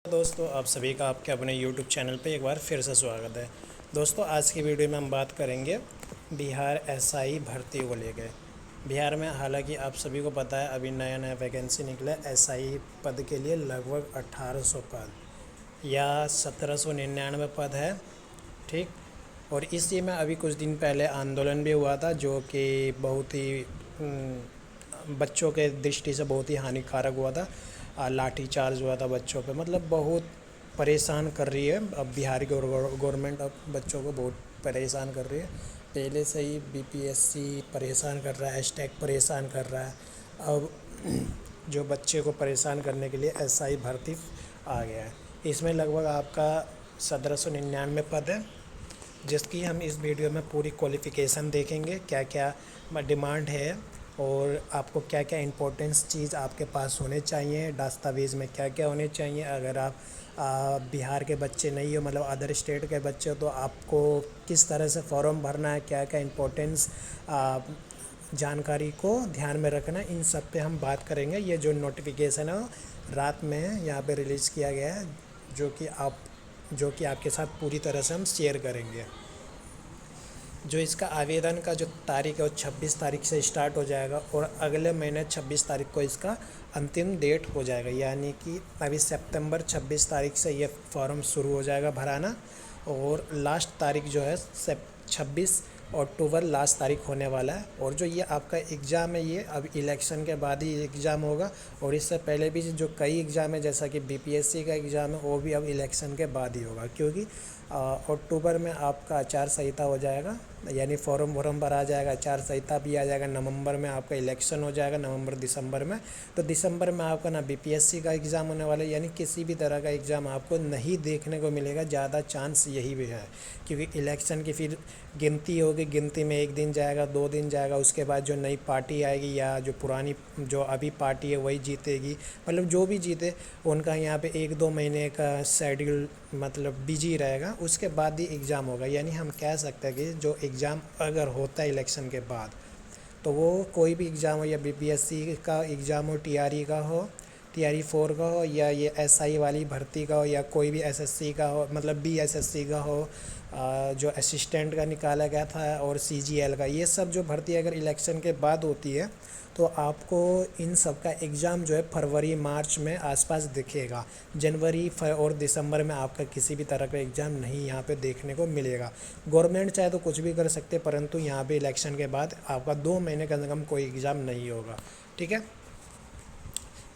दोस्तों, आप सभी का आपके अपने YouTube चैनल पे एक बार फिर से स्वागत है। दोस्तों, आज की वीडियो में हम बात करेंगे बिहार एसआई भर्ती को लेकर। बिहार में हालांकि आप सभी को पता है अभी नया नया वैकेंसी निकला है एसआई पद के लिए। लगभग 1800 पद या 1799 पद है, ठीक। और इसी में अभी कुछ दिन पहले आंदोलन भी हुआ था जो कि बहुत ही बच्चों के दृष्टि से बहुत ही हानिकारक हुआ था। लाठी चार्ज हुआ था बच्चों पे, मतलब बहुत परेशान कर रही है अब बिहार की गवर्नमेंट। अब बच्चों को बहुत परेशान कर रही है। पहले से ही बीपीएससी परेशान कर रहा है, एसटेक परेशान कर रहा है। अब जो बच्चे को परेशान करने के लिए एसआई भर्ती आ गया है। इसमें लगभग आपका 1799 पद है, जिसकी हम इस वीडियो में पूरी क्वालिफ़िकेशन देखेंगे, क्या क्या डिमांड है और आपको क्या क्या इम्पोर्टेंस चीज़ आपके पास होने चाहिए, दस्तावेज़ में क्या क्या होने चाहिए। अगर आप बिहार के बच्चे नहीं हो, मतलब अदर स्टेट के बच्चे हो, तो आपको किस तरह से फॉर्म भरना है, क्या क्या इम्पोर्टेंस जानकारी को ध्यान में रखना, इन सब पे हम बात करेंगे। ये जो नोटिफिकेशन है रात में यहाँ पे रिलीज़ किया गया है, जो कि आपके साथ पूरी तरह से हम शेयर करेंगे। जो इसका आवेदन का जो तारीख है वो 26 तारीख से स्टार्ट हो जाएगा और अगले महीने 26 तारीख को इसका अंतिम डेट हो जाएगा। यानी कि अभी सितंबर 26 तारीख से ये फॉर्म शुरू हो जाएगा भराना, और लास्ट तारीख जो है 26 अक्टूबर लास्ट तारीख होने वाला है। और जो ये आपका एग्ज़ाम है ये अब इलेक्शन के बाद ही एग्ज़ाम होगा, और इससे पहले भी जो कई एग्ज़ाम है जैसा कि बीपीएससी का एग्ज़ाम है वो भी अब इलेक्शन के बाद ही होगा, क्योंकि अक्टूबर में आपका आचार संहिता हो जाएगा, यानी फॉर्म भरा जाएगा, आचार संहिता भी आ जाएगा। नवंबर में आपका इलेक्शन हो जाएगा, नवंबर दिसंबर में। तो दिसंबर में आपका ना बीपीएससी का एग्ज़ाम होने वाला है, यानी किसी भी तरह का एग्ज़ाम आपको नहीं देखने को मिलेगा। ज़्यादा चांस यही भी है, क्योंकि इलेक्शन की फिर गिनती होगी, गिनती में 1 दिन जाएगा, 2 दिन जाएगा, उसके बाद जो नई पार्टी आएगी या जो पुरानी जो अभी पार्टी है वही जीतेगी। मतलब जो भी जीते उनका यहाँ पे 1-2 महीने का शेड्यूल मतलब बिजी रहेगा, उसके बाद ही एग्ज़ाम होगा। यानी हम कह सकते हैं कि जो एग्ज़ाम अगर होता है इलेक्शन के बाद, तो वो कोई भी एग्ज़ाम हो, या बीपीएससी का एग्ज़ाम हो, टीआरई का हो, टीआरई 4 का हो, या ये एसआई वाली भर्ती का हो, या कोई भी एसएससी का हो, मतलब बीएसएससी का हो, जो असिस्टेंट का निकाला गया था, और सीजीएल का, ये सब जो भर्ती अगर इलेक्शन के बाद होती है तो आपको इन सब का एग्ज़ाम जो है फरवरी मार्च में आसपास दिखेगा। जनवरी और दिसंबर में आपका किसी भी तरह का एग्ज़ाम नहीं यहाँ पे देखने को मिलेगा। गवर्नमेंट चाहे तो कुछ भी कर सकते, परंतु यहाँ पे इलेक्शन के बाद आपका 2 महीने कम से कम कोई एग्ज़ाम नहीं होगा, ठीक है।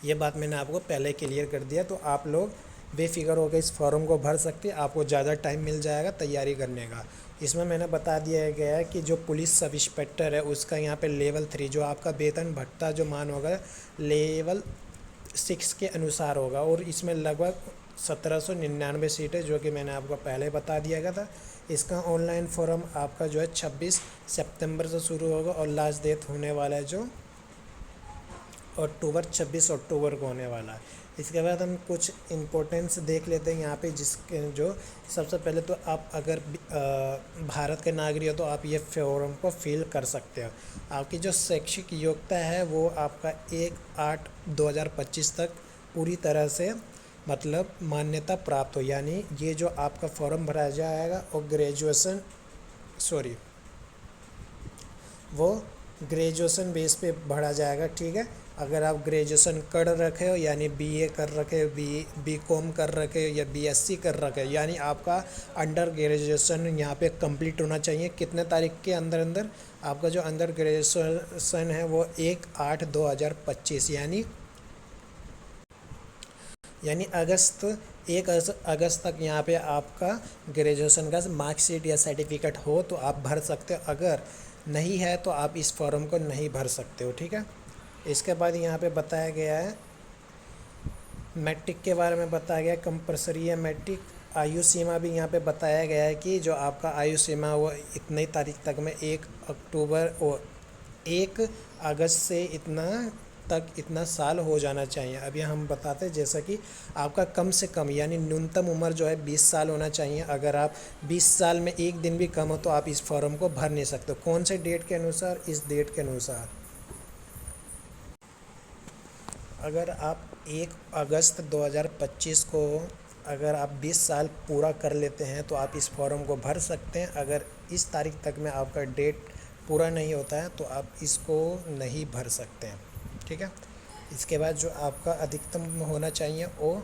ये बात मैंने आपको पहले क्लियर कर दिया, तो आप लोग बेफिक्र होकर इस फॉर्म को भर सकते हैं। आपको ज़्यादा टाइम मिल जाएगा तैयारी करने का। इसमें मैंने बता दिया गया है कि जो पुलिस सब इंस्पेक्टर है उसका यहाँ पे लेवल 3 जो आपका वेतन भत्ता जो मान होगा लेवल 6 के अनुसार होगा, और इसमें लगभग 1799 सीटें, जो कि मैंने आपको पहले बता दिया गया था। इसका ऑनलाइन फॉर्म आपका जो है 26 सितंबर से शुरू होगा, और लास्ट डेट होने वाला है जो 26 अक्टूबर को होने वाला है। इसके बाद हम कुछ इम्पोर्टेंस देख लेते हैं यहाँ पे, जिसके जो सबसे पहले तो आप अगर भारत के नागरिक हो तो आप ये फॉर्म को फिल कर सकते हो। आपकी जो शैक्षिक योग्यता है वो आपका 1/8/2025 तक पूरी तरह से मतलब मान्यता प्राप्त हो, यानी ये जो आपका फॉर्म भरा जाएगा और वो ग्रेजुएशन बेस पे भरा जाएगा, ठीक है। अगर आप ग्रेजुएशन कर रखे हो, यानी बीए कर रखे हो, बीकॉम कर रखे हो, या बीएससी कर रखे हो, यानी आपका अंडर ग्रेजुएशन यहाँ पे कंप्लीट होना चाहिए। कितने तारीख के अंदर अंदर आपका जो अंडर ग्रेजुएशन है वो 1/8/2025 यानी अगस्त 1 अगस्त तक यहाँ पे आपका ग्रेजुएशन का मार्कशीट या सर्टिफिकेट हो तो आप भर सकते हो। अगर नहीं है तो आप इस फॉर्म को नहीं भर सकते हो, ठीक है। इसके बाद यहाँ पे बताया गया है मैट्रिक के बारे में बताया गया है, कंपलसरी है मैट्रिक। आयु सीमा भी यहाँ पे बताया गया है कि जो आपका आयु सीमा वो इतनी तारीख तक में 1 अक्टूबर और 1 अगस्त से इतना साल हो जाना चाहिए। अभी हम बताते हैं जैसा कि आपका कम से कम यानी न्यूनतम उम्र जो है 20 साल होना चाहिए। अगर आप 20 साल में 1 दिन भी कम हो तो आप इस फॉर्म को भर नहीं सकते। कौन से डेट के अनुसार? इस डेट के अनुसार। अगर आप 1 अगस्त 2025 को अगर आप 20 साल पूरा कर लेते हैं तो आप इस फॉर्म को भर सकते हैं। अगर इस तारीख तक में आपका डेट पूरा नहीं होता है तो आप इसको नहीं भर सकते हैं, ठीक है। इसके बाद जो आपका अधिकतम होना चाहिए वो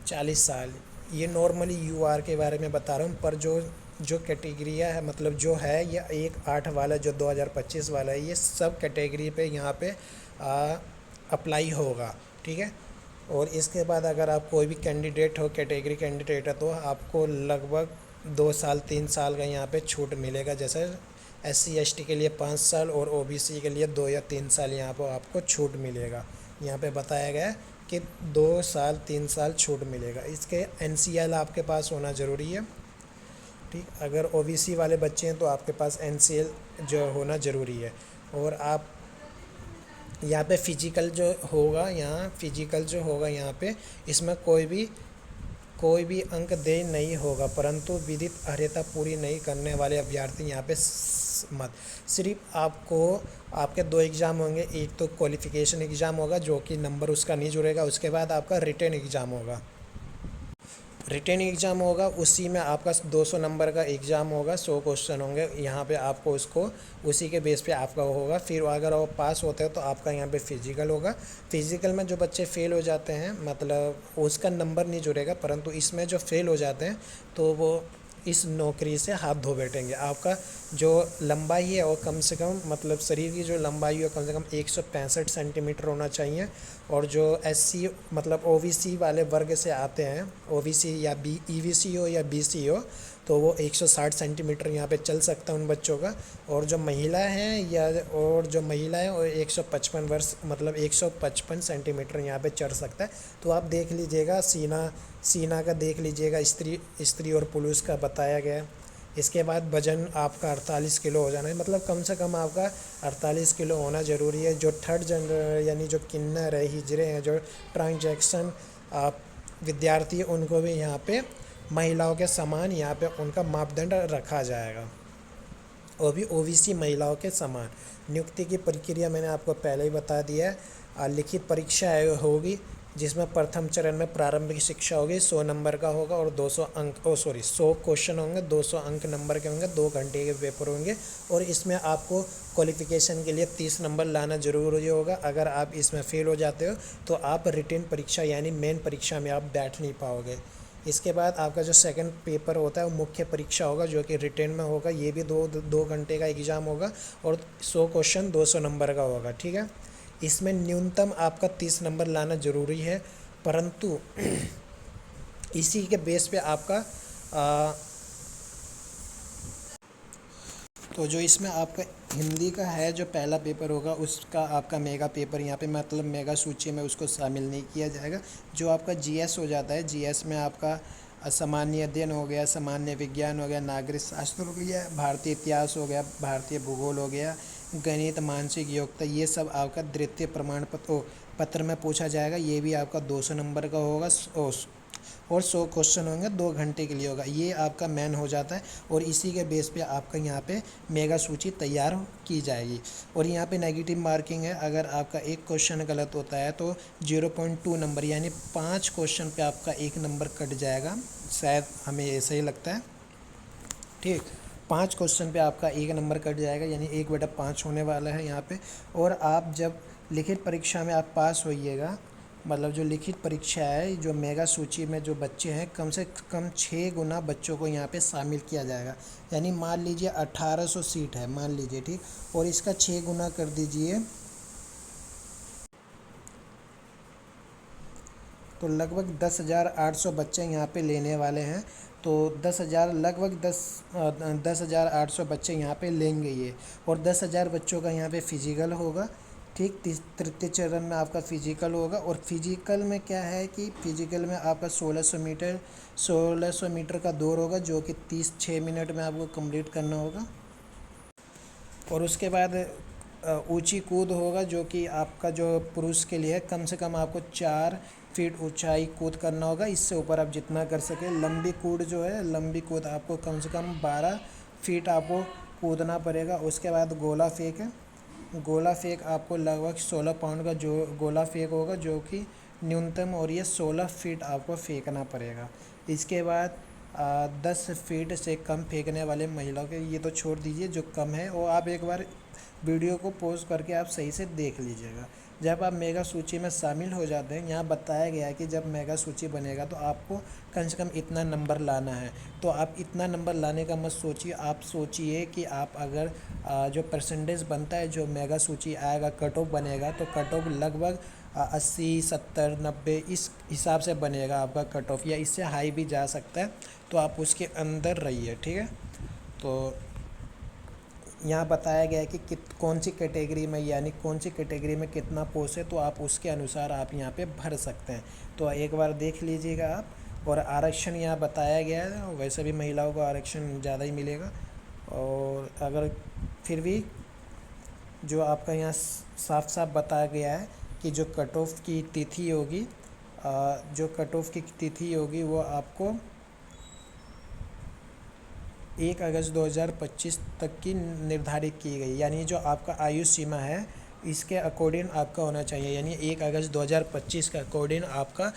40 साल। ये नॉर्मली यूआर के बारे में बता रहा हूँ, पर जो जो कैटेगरिया है, मतलब जो है ये 1/8 वाला जो 2025 वाला है, ये सब कैटेगरी पे यहाँ पे अप्लाई होगा, ठीक है। और इसके बाद अगर आप कोई भी कैंडिडेट हो, कैटेगरी कैंडिडेट है, तो आपको लगभग 2 साल 3 साल का यहाँ पे छूट मिलेगा। जैसे SC ST के लिए 5 साल और OBC के लिए 2 या 3 साल यहाँ पर आपको छूट मिलेगा। यहाँ पे बताया गया है कि 2 साल 3 साल छूट मिलेगा। इसके NCL आपके पास होना ज़रूरी है, ठीक। अगर OBC वाले बच्चे हैं तो आपके पास NCL जो होना ज़रूरी है। और आप यहाँ पे फिजिकल जो होगा, यहाँ पे इसमें कोई भी अंक देय नहीं होगा, परंतु विधित अर्हता पूरी नहीं करने वाले अभ्यर्थी यहाँ पे मत सिर्फ आपको आपके 2 एग्ज़ाम होंगे। एक तो क्वालिफ़िकेशन एग्ज़ाम होगा जो कि नंबर उसका नहीं जुड़ेगा, उसके बाद आपका रिटन एग्ज़ाम होगा। रिटन एग्ज़ाम होगा, उसी में आपका 200 नंबर का एग्ज़ाम होगा, 100 क्वेश्चन होंगे। यहाँ पे आपको उसको उसी के बेस पे आपका होगा। फिर अगर वो पास होते हैं तो आपका यहाँ पे फिजिकल होगा। फिजिकल में जो बच्चे फ़ेल हो जाते हैं, मतलब उसका नंबर नहीं जुड़ेगा, परंतु इसमें जो फ़ेल हो जाते हैं तो वो इस नौकरी से हाथ धो बैठेंगे। आपका जो लंबाई है वो कम से कम, मतलब शरीर की जो लंबाई है कम से कम 165 सेंटीमीटर होना चाहिए। और जो SC मतलब OBC वाले वर्ग से आते हैं, OBC या EBC हो या BC हो, तो वो 160 सेंटीमीटर यहाँ पे चल सकता है उन बच्चों का। और जो महिला हैं वो 155 वर्ष मतलब 155 सेंटीमीटर यहाँ पे चढ़ सकता है। तो आप देख लीजिएगा, सीना का देख लीजिएगा, स्त्री और पुरुष का बताया गया है। इसके बाद वज़न आपका 48 किलो हो जाना है, मतलब कम से कम आपका 48 किलो होना ज़रूरी है। जो थर्ड जेंडर यानी जो किन्नर है, हिजड़े हैं, जो ट्रांजैक्शन आप विद्यार्थी, उनको भी यहाँ पे महिलाओं के समान यहाँ पे उनका मापदंड रखा जाएगा, और भी OBC महिलाओं के समान। नियुक्ति की प्रक्रिया मैंने आपको पहले ही बता दिया है। लिखित परीक्षा होगी जिसमें प्रथम चरण में प्रारंभिक शिक्षा होगी, 100 नंबर का होगा और 200 अंक 100 क्वेश्चन होंगे, 200 अंक नंबर के होंगे, 2 घंटे के पेपर होंगे। और इसमें आपको क्वालिफ़िकेशन के लिए 30 नंबर लाना ज़रूरी होगा। अगर आप इसमें फ़ेल हो जाते हो तो आप रिटन परीक्षा यानी मेन परीक्षा में आप बैठ नहीं पाओगे। इसके बाद आपका जो सेकंड पेपर होता है वो मुख्य परीक्षा होगा, जो कि रिटन में होगा। ये भी दो घंटे का एग्ज़ाम होगा और 100 क्वेश्चन 200 नंबर का होगा, ठीक है। इसमें न्यूनतम आपका 30 नंबर लाना ज़रूरी है, परंतु इसी के बेस पे आपका तो जो इसमें आपका हिंदी का है जो पहला पेपर होगा, उसका आपका मेगा पेपर यहाँ पे मतलब मेगा सूची में उसको शामिल नहीं किया जाएगा। जो आपका GS हो जाता है, GS में आपका सामान्य अध्ययन हो गया, सामान्य विज्ञान हो गया, नागरिक शास्त्र हो गया, भारतीय इतिहास हो गया, भारतीय भूगोल हो गया, गणित, मानसिक योग्यता, ये सब आपका द्वितीय प्रमाण पत्र में पूछा जाएगा। ये भी आपका 200 नंबर का होगा और 100 क्वेश्चन होंगे, 2 घंटे के लिए होगा। ये आपका मेन हो जाता है और इसी के बेस पे आपका यहाँ पे मेगा सूची तैयार की जाएगी। और यहाँ पे नेगेटिव मार्किंग है, अगर आपका एक क्वेश्चन गलत होता है तो 0.2 नंबर यानी 5 क्वेश्चन पे आपका 1 नंबर कट जाएगा, शायद हमें ऐसा ही लगता है, ठीक। 5 क्वेश्चन पे आपका 1 नंबर कट जाएगा, यानी 1/5 होने वाला है यहाँ पे। और आप जब लिखित परीक्षा में आप पास होइएगा, मतलब जो लिखित परीक्षा है, जो मेगा सूची में जो बच्चे हैं, कम से कम 6 गुना बच्चों को यहाँ पे शामिल किया जाएगा। यानी मान लीजिए 1800 सीट है, मान लीजिए, ठीक, और इसका 6 गुना कर दीजिए तो लगभग 10,800 बच्चे यहाँ पे लेने वाले हैं। तो 10,000 लगभग 10,800 बच्चे यहाँ पे लेंगे ये, और 10,000 बच्चों का यहाँ पे फिजिकल होगा, ठीक। तृतीय चरण में आपका फिजिकल होगा। और फिजिकल में क्या है कि फिजिकल में आपका 1600 मीटर का दौड़ होगा, जो कि 36 मिनट में आपको कंप्लीट करना होगा। और उसके बाद ऊंची कूद होगा, जो कि आपका जो पुरुष के लिए कम से कम आपको 4 फीट ऊंचाई कूद करना होगा। इससे ऊपर आप जितना कर सके। लंबी कूद जो है, लंबी कूद आपको कम से कम 12 फीट आपको कूदना पड़ेगा। उसके बाद गोला फेंक है, गोला फेंक आपको लगभग 16 पाउंड का जो गोला फेंक होगा, जो कि न्यूनतम, और ये 16 फीट आपको फेंकना पड़ेगा। इसके बाद 10 फीट से कम फेंकने वाले महिलाओं के, ये तो छोड़ दीजिए जो कम है, और आप एक बार वीडियो को पॉज करके आप सही से देख लीजिएगा। जब आप मेगा सूची में शामिल हो जाते हैं, यहाँ बताया गया है कि जब मेगा सूची बनेगा तो आपको कम से कम इतना नंबर लाना है। तो आप इतना नंबर लाने का मत सोचिए, आप सोचिए कि आप अगर जो परसेंटेज बनता है, जो मेगा सूची आएगा, कट ऑफ बनेगा, तो कट ऑफ लगभग 80, 70, 90 इस हिसाब से बनेगा आपका कट ऑफ, या इससे हाई भी जा सकता है। तो आप उसके अंदर रहिए, ठीक है। तो यहाँ बताया गया है कि कौन सी कैटेगरी में, यानी कौन सी कैटेगरी में कितना पोस्ट है, तो आप उसके अनुसार आप यहाँ पे भर सकते हैं। तो एक बार देख लीजिएगा आप। और आरक्षण यहाँ बताया गया है, वैसे भी महिलाओं को आरक्षण ज़्यादा ही मिलेगा। और अगर फिर भी जो आपका यहाँ साफ साफ बताया गया है कि जो कट ऑफ की तिथि होगी, जो कट ऑफ की तिथि होगी वो आपको 1 अगस्त 2025 तक की निर्धारित की गई, यानी जो आपका आयु सीमा है इसके अकॉर्डिंग आपका होना चाहिए, यानी 1 अगस्त 2025 के अकॉर्डिंग आपका,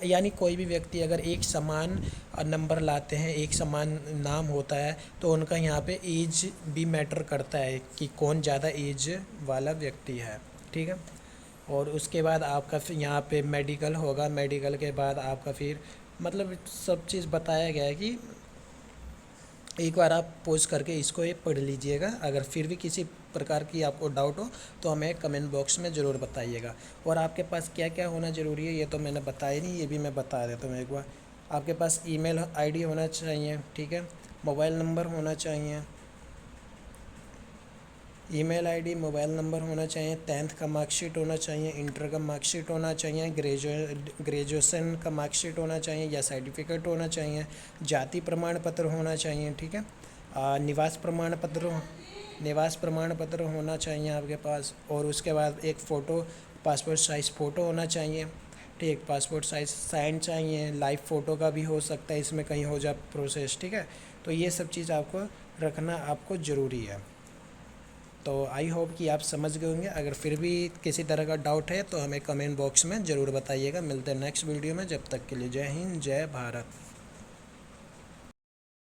यानी कोई भी व्यक्ति अगर एक समान नंबर लाते हैं, एक समान नाम होता है, तो उनका यहाँ पे एज भी मैटर करता है कि कौन ज़्यादा एज वाला व्यक्ति है, ठीक है। और उसके बाद आपका फिर यहाँ पे मेडिकल होगा, मेडिकल के बाद आपका फिर मतलब सब चीज़ बताया गया है कि एक बार आप पॉज करके इसको ये पढ़ लीजिएगा। अगर फिर भी किसी प्रकार की आपको डाउट हो तो हमें कमेंट बॉक्स में ज़रूर बताइएगा। और आपके पास क्या क्या होना ज़रूरी है ये तो मैंने बताया नहीं, ये भी मैं बता देता हूँ एक बार। आपके पास ईमेल आईडी होना चाहिए, ठीक है, मोबाइल नंबर होना चाहिए, ईमेल आईडी, मोबाइल नंबर होना चाहिए, 10th का मार्कशीट होना चाहिए, इंटर का मार्कशीट होना चाहिए, ग्रेजुएशन का मार्कशीट होना चाहिए या सर्टिफिकेट होना चाहिए, जाति प्रमाण पत्र होना चाहिए, ठीक है, निवास प्रमाण पत्र होना चाहिए आपके पास। और उसके बाद एक फ़ोटो, पासपोर्ट साइज़ फ़ोटो होना चाहिए, ठीक, पासपोर्ट साइज़ साइन चाहिए, लाइव फ़ोटो का भी हो सकता है, इसमें कहीं हो जाए प्रोसेस, ठीक है। तो ये सब चीज़ आपको रखना आपको ज़रूरी है। तो आई होप कि आप समझ गए होंगे। अगर फिर भी किसी तरह का डाउट है तो हमें कमेंट बॉक्स में ज़रूर बताइएगा। मिलते हैं नेक्स्ट वीडियो में, जब तक के लिए जय हिंद, जय भारत।